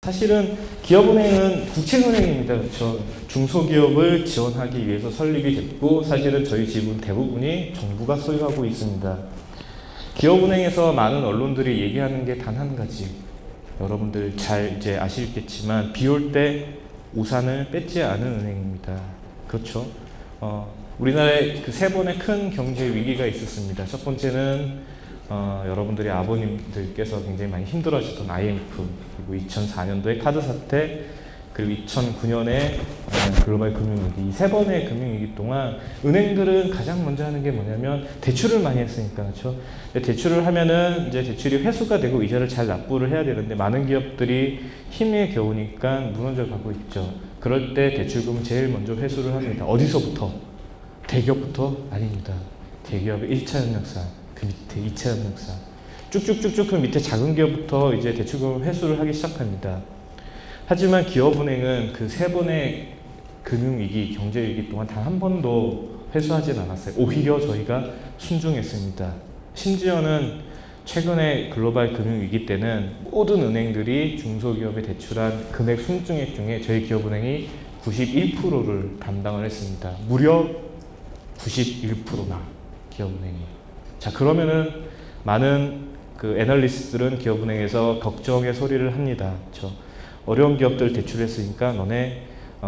사실은 기업은행은 국책은행입니다. 그렇죠? 중소기업을 지원하기 위해서 설립이 됐고 사실은 저희 지분 대부분이 정부가 소유하고 있습니다. 기업은행에서 많은 언론들이 얘기하는 게 단 한 가지, 여러분들 잘 이제 아시겠지만 비 올 때 우산을 뺏지 않은 은행입니다. 그렇죠? 우리나라에 그 세 번의 큰 경제 위기가 있었습니다. 첫 번째는 여러분들이 아버님들께서 굉장히 많이 힘들어하셨던 IMF, 그리고 2004년도에 카드 사태, 그리고 2009년에 글로벌 금융위기, 이 세 번의 금융위기 동안 은행들은 가장 먼저 하는 게 뭐냐면 대출을 많이 했으니까, 그렇죠? 대출을 하면은 이제 대출이 회수가 되고 이자를 잘 납부를 해야 되는데 많은 기업들이 힘에 겨우니까 무너져 가고 있죠. 그럴 때 대출금은 제일 먼저 회수를 합니다. 어디서부터? 대기업부터? 아닙니다. 대기업의 1차 협력사, 그 밑에 2차 협력사, 쭉쭉쭉쭉 그 밑에 작은 기업부터 이제 대출금을 회수를 하기 시작합니다. 하지만 기업은행은 그 세 번의 금융위기, 경제위기 동안 단 한 번도 회수하진 않았어요. 오히려 저희가 순중했습니다. 심지어는 최근에 글로벌 금융위기 때는 모든 은행들이 중소기업에 대출한 금액 순증액 중에 저희 기업은행이 91%를 담당을 했습니다. 무려 91%나 기업은행이. 자, 그러면은 많은 그 애널리스트들은 기업은행에서 걱정의 소리를 합니다. 그렇죠? 어려운 기업들 대출했으니까 너네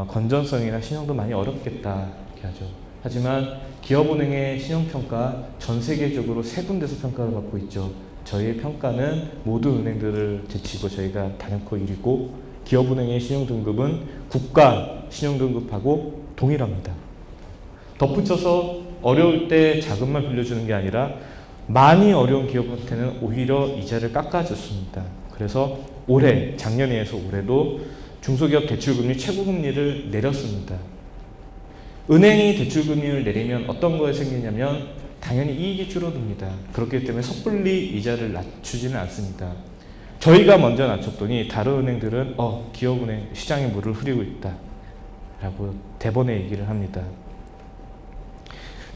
건전성이나 신용도 많이 어렵겠다 이렇게 하죠. 하지만 기업은행의 신용평가 전 세계적으로 세 군데서 평가를 받고 있죠. 저희의 평가는 모든 은행들을 제치고 저희가 단연코 1위고 기업은행의 신용등급은 국가 신용등급하고 동일합니다. 덧붙여서 어려울 때 자금만 빌려주는 게 아니라 많이 어려운 기업한테는 오히려 이자를 깎아줬습니다. 그래서 올해, 작년에 해서 올해도 중소기업 대출금리 최고금리를 내렸습니다. 은행이 대출금리를 내리면 어떤 거에 생기냐면 당연히 이익이 줄어듭니다. 그렇기 때문에 섣불리 이자를 낮추지는 않습니다. 저희가 먼저 낮췄더니 다른 은행들은 기업은행 시장에 물을 흐리고 있다 라고 대번에 얘기를 합니다.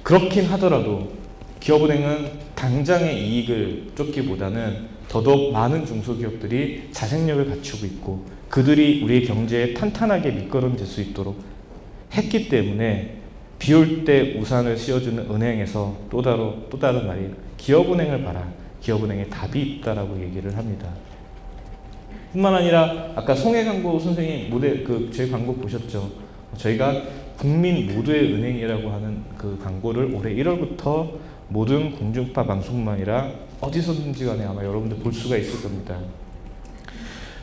그렇긴 하더라도 기업은행은 당장의 이익을 쫓기보다는 더더욱 많은 중소기업들이 자생력을 갖추고 있고 그들이 우리의 경제에 탄탄하게 밑거름질 수 있도록 했기 때문에 비 올 때 우산을 씌워주는 은행에서 또 다른 말이 기업은행을 봐라. 기업은행에 답이 있다라고 얘기를 합니다. 뿐만 아니라 아까 송해광고 선생님 저희 광고 보셨죠? 저희가 국민 모두의 은행이라고 하는 그 광고를 올해 1월부터 모든 공중파 방송뿐만 아니라 어디서든지 간에 아마 여러분들 볼 수가 있을 겁니다.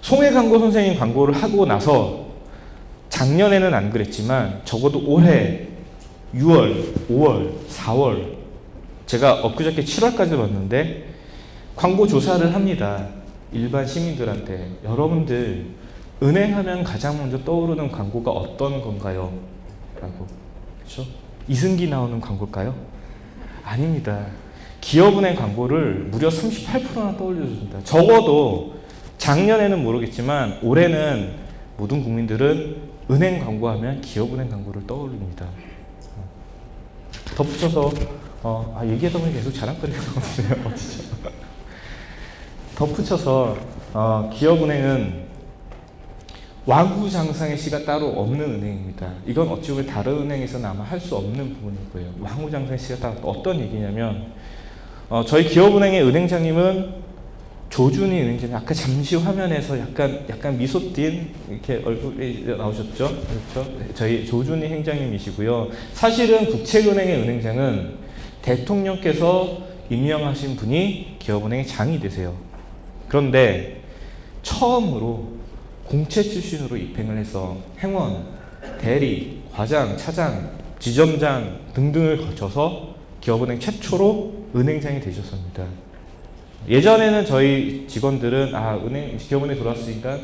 송해광고 선생님 광고를 하고 나서 작년에는 안 그랬지만 적어도 올해 6월, 5월, 4월 제가 엊그저께 7월까지 봤는데 광고 조사를 합니다. 일반 시민들한테 여러분들 은행하면 가장 먼저 떠오르는 광고가 어떤 건가요? 라고. 그렇죠? 이승기 나오는 광고일까요? 아닙니다. 기업은행 광고를 무려 38%나 떠올려줍니다. 적어도 작년에는 모르겠지만 올해는 모든 국민들은 은행 광고하면 기업은행 광고를 떠올립니다. 덧붙여서 얘기하다 보니 계속 자랑거리가 나오네요. 어디죠? 덧붙여서 기업은행은 왕후장상의 시가 따로 없는 은행입니다. 이건 어찌 보면 다른 은행에서는 아마 할 수 없는 부분일 거예요. 왕후장상의 시가 따로 어떤 얘기냐면 저희 기업은행의 은행장님은 조준희 은행장님, 아까 잠시 화면에서 약간 미소 띈 이렇게 얼굴이 나오셨죠? 그렇죠? 저희 조준희 행장님이시고요. 사실은 국책은행의 은행장은 대통령께서 임명하신 분이 기업은행의 장이 되세요. 그런데 처음으로 공채 출신으로 입행을 해서 행원, 대리, 과장, 차장, 지점장 등등을 거쳐서 기업은행 최초로 은행장이 되셨습니다. 예전에는 저희 직원들은 기업은행 들어왔으니까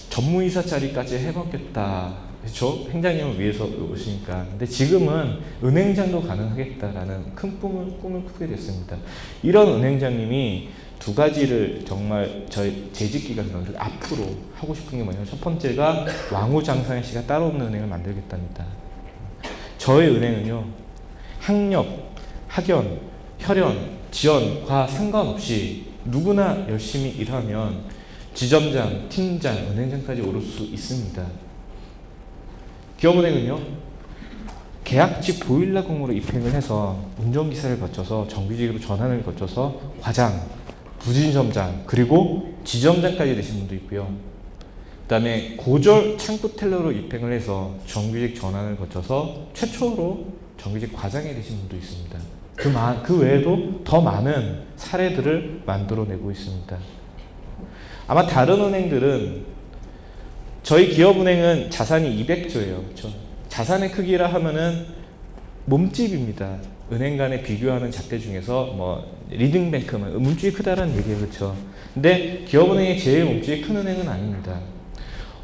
전무이사 자리까지 해먹겠다. 그렇죠? 행장님을 위해서 오시니까. 근데 지금은 은행장도 가능하겠다라는 큰 꿈을 꾸게 됐습니다. 이런 은행장님이 두 가지를 정말 저희 재직 기간 동안 앞으로 하고 싶은 게 뭐냐면 첫 번째가 왕후장상의 시가 따로 없는 은행을 만들겠답니다. 저희 은행은요, 학력, 학연, 혈연, 지연과 상관없이 누구나 열심히 일하면 지점장, 팀장, 은행장까지 오를 수 있습니다. 기업은행은요, 계약직 보일러공으로 입행을 해서 운전기사를 거쳐서 정규직으로 전환을 거쳐서 과장, 부지점장, 그리고 지점장까지 되신 분도 있고요. 그 다음에 고졸 창구 텔러로 입행을 해서 정규직 전환을 거쳐서 최초로 정규직 과장이 되신 분도 있습니다. 그 외에도 더 많은 사례들을 만들어내고 있습니다. 아마 다른 은행들은, 저희 기업은행은 자산이 200조예요. 그렇죠? 자산의 크기라 하면은 몸집입니다. 은행 간에 비교하는 잣대 중에서 뭐 리딩뱅크만 몸집이 크다라는 얘기예요. 그렇죠? 근데 기업은행이 제일 몸집이 큰 은행은 아닙니다.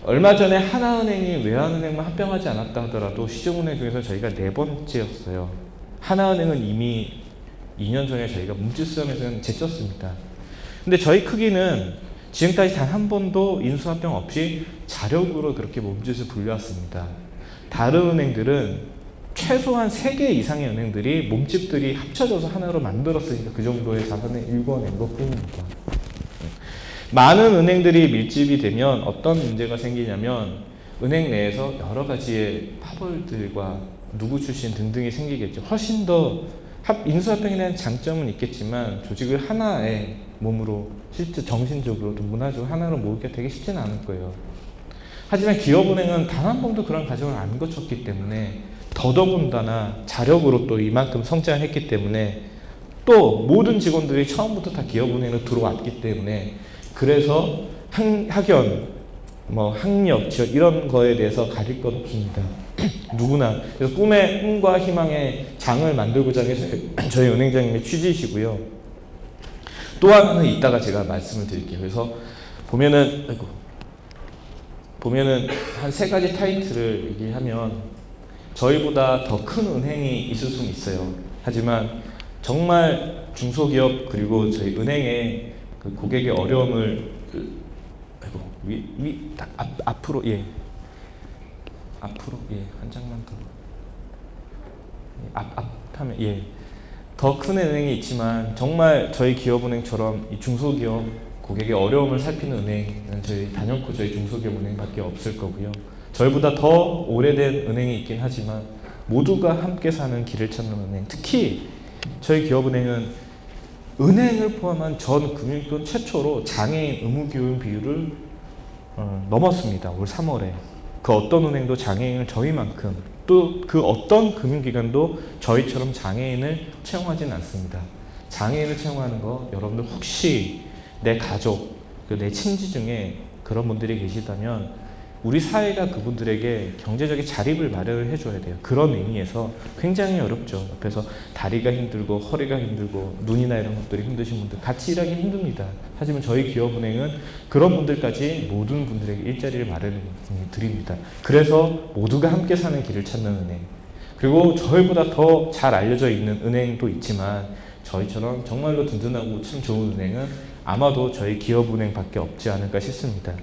얼마 전에 하나은행이 외환은행만 합병하지 않았다 하더라도 시중은행 중에서 저희가 4번째였어요. 하나은행은 이미 2년 전에 저희가 몸집 수렴에서는 제쳤습니다. 근데 저희 크기는 지금까지 단 한 번도 인수합병 없이 자력으로 그렇게 몸집을 불려왔습니다. 다른 은행들은 최소한 3개 이상의 은행들이 몸집들이 합쳐져서 하나로 만들었으니까 그 정도의 자산을 일궈낸 것 뿐입니다. 많은 은행들이 밀집이 되면 어떤 문제가 생기냐면 은행 내에서 여러 가지의 파벌들과 누구 출신 등등이 생기겠죠. 훨씬 더 인수합병에 대한 장점은 있겠지만 조직을 하나의 몸으로 실제 정신적으로도 문화적으로 하나로 모으기가 되게 쉽지는 않을 거예요. 하지만 기업은행은 단 한 번도 그런 과정을 안 거쳤기 때문에 더더군다나 자력으로 또 이만큼 성장했기 때문에 또 모든 직원들이 처음부터 다 기업은행으로 들어왔기 때문에 그래서 학연, 뭐 학력, 지역 이런 거에 대해서 가릴 것 없습니다. 누구나. 그래서 꿈과 희망의 장을 만들고자 해서 저희 은행장님의 취지이시고요. 또 하나는 이따가 제가 말씀을 드릴게요. 그래서 보면은 한 3가지 타이틀을 얘기하면 저희보다 더 큰 은행이 있을 수는 있어요. 하지만 정말 중소기업 그리고 저희 은행의 그 고객의 어려움을 앞으로 한 장만 더 앞하면 더 큰 은행이 있지만 정말 저희 기업은행처럼 이 중소기업 고객의 어려움을 살피는 은행은 저희 단연코 저희 중소기업 은행밖에 없을 거고요. 저희보다 더 오래된 은행이 있긴 하지만 모두가 함께 사는 길을 찾는 은행, 특히 저희 기업은행은 은행을 포함한 전 금융권 최초로 장애인 의무교육 비율을 넘었습니다. 올 3월에. 그 어떤 은행도 장애인을 저희만큼, 또 그 어떤 금융기관도 저희처럼 장애인을 채용하지는 않습니다. 장애인을 채용하는 거 여러분들 혹시 내 가족, 내 친지 중에 그런 분들이 계시다면 우리 사회가 그분들에게 경제적인 자립을 마련을 해줘야 돼요. 그런 의미에서 굉장히 어렵죠. 옆에서 다리가 힘들고 허리가 힘들고 눈이나 이런 것들이 힘드신 분들 같이 일하기 힘듭니다. 하지만 저희 기업은행은 그런 분들까지 모든 분들에게 일자리를 마련해 드립니다. 그래서 모두가 함께 사는 길을 찾는 은행, 그리고 저희보다 더 잘 알려져 있는 은행도 있지만 저희처럼 정말로 든든하고 참 좋은 은행은 아마도 저희 기업은행밖에 없지 않을까 싶습니다.